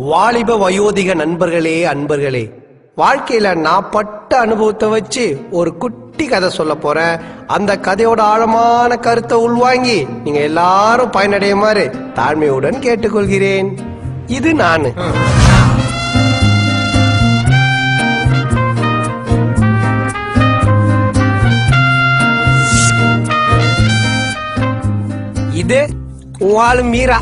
வாலிப வயோதிக நண்பர்களே, அன்பர்களே, வாழ்க்கையில நான் பட்ட அனுபவத்தை வச்சு ஒரு குட்டி கதை சொல்ல போறேன். அந்த கதையோட ஆழமான கருத்தை உள்வாங்கி நீங்க எல்லாரும் பயனடையுமாறு தாழ்மையுடன் கேட்டுக்கொள்கிறேன். இது நானு. இது உன் மீரா.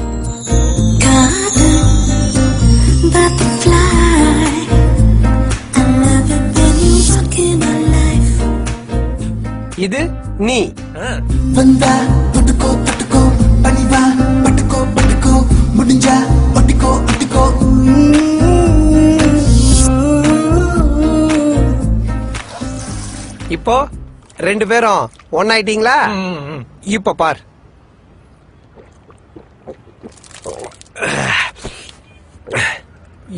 இது நீ. வந்தா தொட்டுக்கோ தொட்டுக்கோ பணிவா பட்டுக்கோ பட்டுக்கோ முடிஞ்சா ஒட்டிக்கோ ஒட்டிக்கோ. இப்போ ரெண்டு பேரும் ஒன்னாயிட்டீங்களா? இப்ப பார்.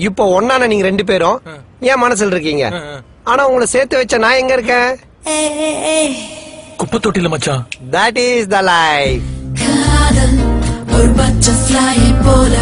இப்போ ஒன்னான நீங்க ரெண்டு பேரும் ஏன் மனசுல இருக்கீங்க. ஆனா உங்களை சேர்த்து வச்ச நான் எங்க இருக்கேன்? குப்பை தொட்டில மச்சான். That is the life. ஒரு பட்டர்ஃப்ளை போல